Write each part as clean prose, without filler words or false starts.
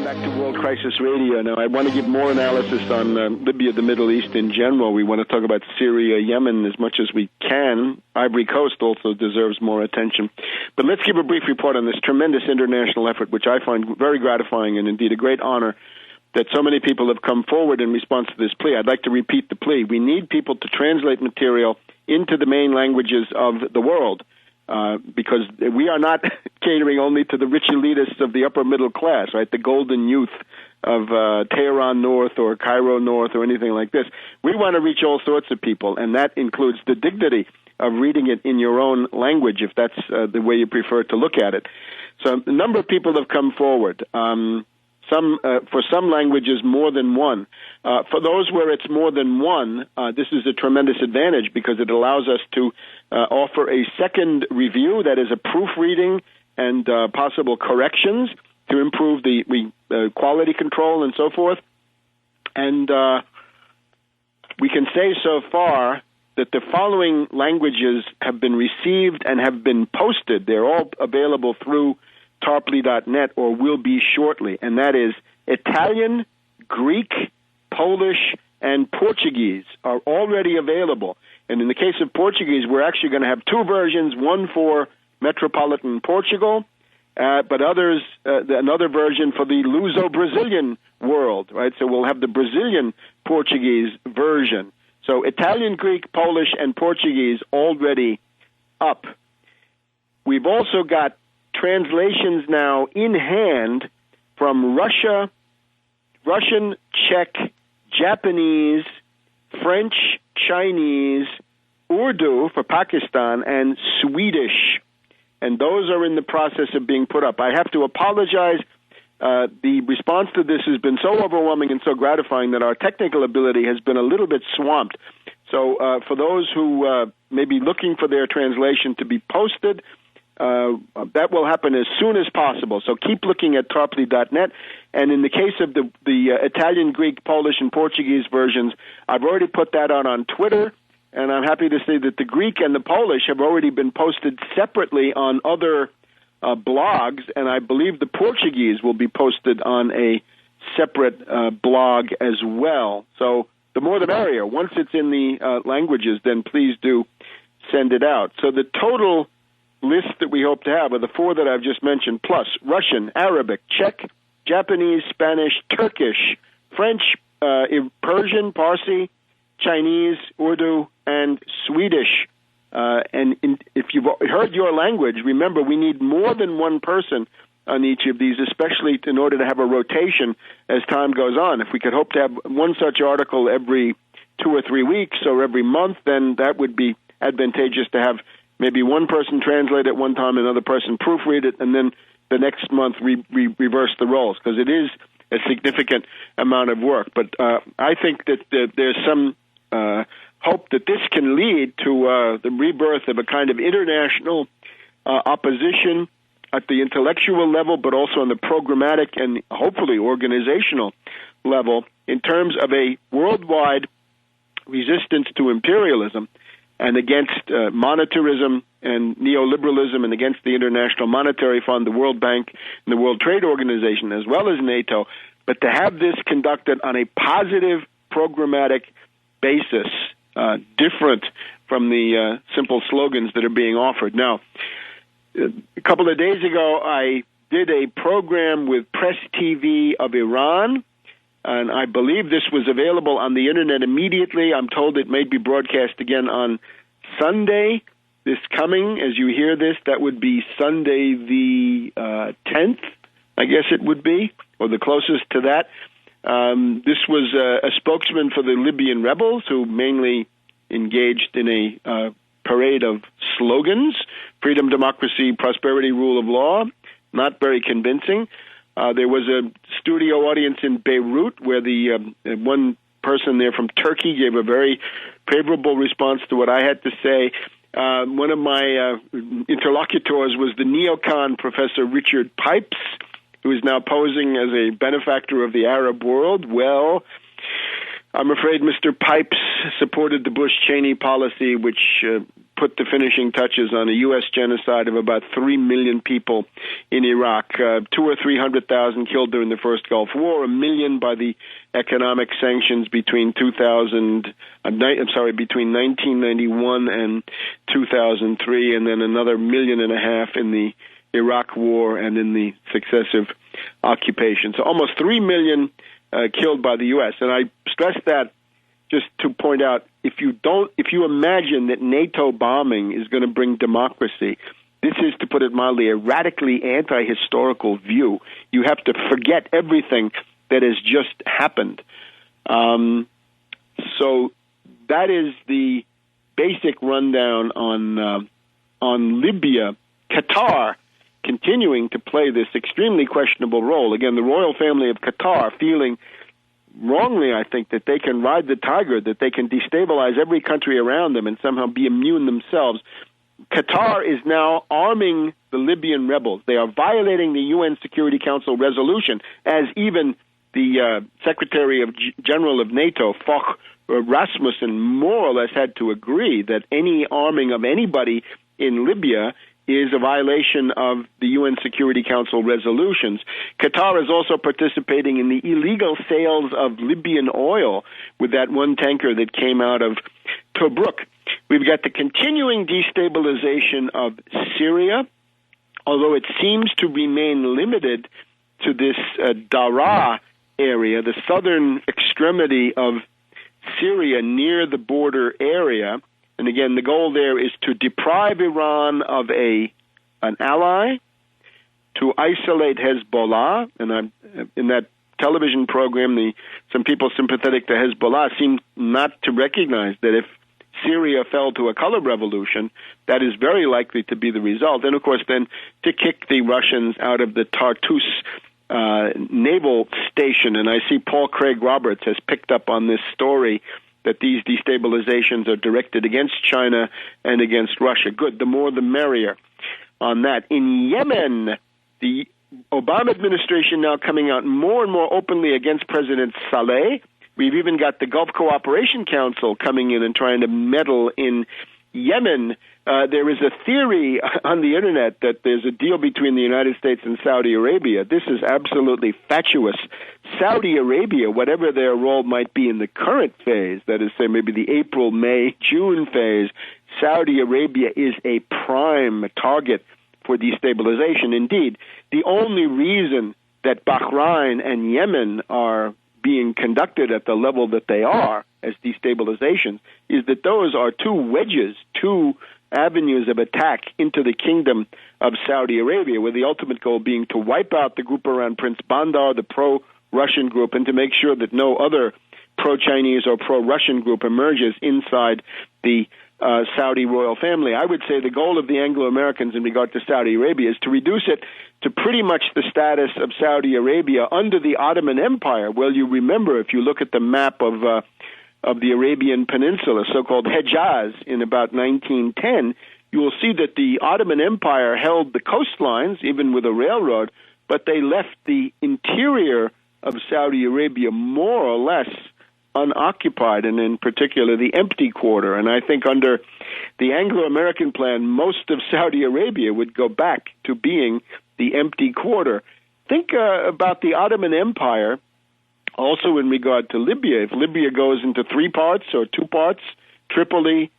back to World Crisis Radio. Now, I want to give more analysis on Libya, the Middle East in general. We want to talk about Syria, Yemen as much as we can. Ivory Coast also deserves more attention. But let's give a brief report on this tremendous international effort, which I find very gratifying and indeed a great honor that so many people have come forward in response to this plea. I'd like to repeat the plea. We need people to translate material into the main languages of the world. Because we are not catering only to the rich elitists of the upper middle class, right? The golden youth of Tehran North or Cairo North or anything like this. We want to reach all sorts of people, and that includes the dignity of reading it in your own language, if that's the way you prefer to look at it. So a number of people have come forward. For some languages, more than one. For those where it's more than one, this is a tremendous advantage because it allows us to offer a second review, that is a proofreading and possible corrections to improve the quality control and so forth. And we can say so far that the following languages have been received and have been posted. They're all available through Tarpley.net or will be shortly, and that is Italian, Greek, Polish, and Portuguese are already available. And in the case of Portuguese, we're actually going to have two versions, one for metropolitan Portugal, but another version for the Luso-Brazilian world, right? So we'll have the Brazilian Portuguese version. So Italian, Greek, Polish, and Portuguese already up. We've also got translations now in hand from Russian, Czech, Japanese, French, Chinese, Urdu for Pakistan, and Swedish. And those are in the process of being put up. I have to apologize. The response to this has been so overwhelming and so gratifying that our technical ability has been a little bit swamped. So for those who may be looking for their translation to be posted, that will happen as soon as possible. So keep looking at Tarpley.net. And in the case of the Italian, Greek, Polish, and Portuguese versions, I've already put that on Twitter, and I'm happy to say that the Greek and the Polish have already been posted separately on other blogs, and I believe the Portuguese will be posted on a separate blog as well. So the more the merrier. Once it's in the languages, then please do send it out. So the total list that we hope to have are the four that I've just mentioned, plus Russian, Arabic, Czech, Japanese, Spanish, Turkish, French, Persian, Parsi, Chinese, Urdu, and Swedish. If you've heard your language, remember we need more than one person on each of these, especially in order to have a rotation as time goes on. If we could hope to have one such article every 2 or 3 weeks or every month, then that would be advantageous to have maybe one person translate at one time, another person proofread it, and then the next month reverse the roles, because it is a significant amount of work. But I think that there's some hope that this can lead to the rebirth of a kind of international opposition at the intellectual level, but also on the programmatic and hopefully organizational level in terms of a worldwide resistance to imperialism and against monetarism and neoliberalism and against the International Monetary Fund, the World Bank, and the World Trade Organization, as well as NATO, but to have this conducted on a positive programmatic basis, different from the simple slogans that are being offered. Now, a couple of days ago, I did a program with Press TV of Iran, and I believe this was available on the Internet immediately. I'm told it may be broadcast again on Sunday, this coming. As you hear this, that would be Sunday the 10th, I guess it would be, or the closest to that. This was a spokesman for the Libyan rebels who mainly engaged in a parade of slogans: freedom, democracy, prosperity, rule of law. Not very convincing. There was a studio audience in Beirut where the one person there from Turkey gave a very favorable response to what I had to say. One of my interlocutors was the neocon Professor Richard Pipes, who is now posing as a benefactor of the Arab world. Well, I'm afraid Mr. Pipes supported the Bush-Cheney policy, which put the finishing touches on a U.S. genocide of about 3 million people in Iraq, 200,000 or 300,000 killed during the first Gulf War, 1 million by the economic sanctions between between 1991 and 2003, and then another 1.5 million in the Iraq War and in the successive occupations. So almost 3 million killed by the U.S. And I stress that just to point out, if you imagine that NATO bombing is going to bring democracy, this is, to put it mildly, a radically anti-historical view. You have to forget everything that has just happened. So that is the basic rundown on Libya. Qatar continuing to play this extremely questionable role. Again, the royal family of Qatar feeling wrongly, I think, that they can ride the tiger, that they can destabilize every country around them and somehow be immune themselves. Qatar is now arming the Libyan rebels. They are violating the UN Security Council resolution, as even the Secretary General of NATO, Fogh Rasmussen, more or less had to agree that any arming of anybody in Libya is a violation of the UN Security Council resolutions. Qatar is also participating in the illegal sales of Libyan oil with that one tanker that came out of Tobruk. We've got the continuing destabilization of Syria, although it seems to remain limited to this Daraa area, the southern extremity of Syria near the border area. And again, the goal there is to deprive Iran of an ally, to isolate Hezbollah. And in that television program, some people sympathetic to Hezbollah seem not to recognize that if Syria fell to a color revolution, that is very likely to be the result. And, of course, then to kick the Russians out of the Tartus naval station. And I see Paul Craig Roberts has picked up on this story that these destabilizations are directed against China and against Russia. Good, the more the merrier on that. In Yemen, the Obama administration now coming out more and more openly against President Saleh. We've even got the Gulf Cooperation Council coming in and trying to meddle in Yemen. There is a theory on the Internet that there's a deal between the United States and Saudi Arabia. This is absolutely fatuous. Saudi Arabia, whatever their role might be in the current phase, that is, say, maybe the April, May, June phase, Saudi Arabia is a prime target for destabilization. Indeed, the only reason that Bahrain and Yemen are being conducted at the level that they are as destabilizations is that those are two wedges, two avenues of attack into the kingdom of Saudi Arabia, with the ultimate goal being to wipe out the group around Prince Bandar, the pro-Russian group, and to make sure that no other pro-Chinese or pro-Russian group emerges inside the Saudi royal family. I would say the goal of the Anglo-Americans in regard to Saudi Arabia is to reduce it to pretty much the status of Saudi Arabia under the Ottoman Empire. Well, you remember, if you look at the map of the Arabian Peninsula, so-called Hejaz, in about 1910, you will see that the Ottoman Empire held the coastlines, even with a railroad, but they left the interior of Saudi Arabia more or less unoccupied, and in particular the empty quarter. And I think under the Anglo-American plan, most of Saudi Arabia would go back to being the empty quarter. Think about the Ottoman Empire also in regard to Libya. If Libya goes into three parts or two parts, Tripoli,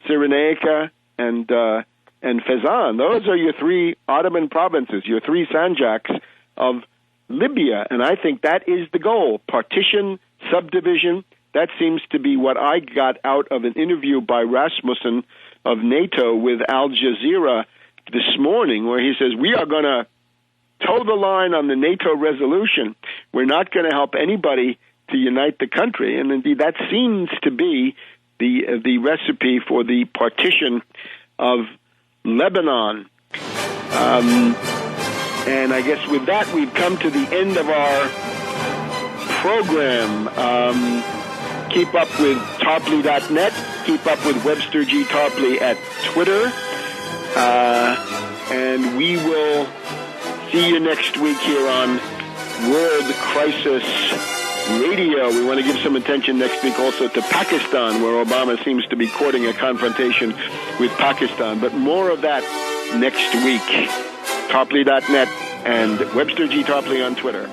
Cyrenaica, and Fezzan, those are your three Ottoman provinces, your three sanjaks of Libya. And I think that is the goal. Partition, subdivision. That seems to be what I got out of an interview by Rasmussen of NATO with Al Jazeera this morning, where he says, we are going to toe the line on the NATO resolution. We're not going to help anybody to unite the country. And indeed, that seems to be the recipe for the partition of Lebanon. And I guess with that, we've come to the end of our program. Keep up with Tarpley.net. Keep up with Webster G. Tarpley at Twitter. And we will see you next week here on World Crisis radio. We want to give some attention next week also to Pakistan, where Obama seems to be courting a confrontation with Pakistan. But more of that next week. Tarpley.net and Webster G. Tarpley on Twitter.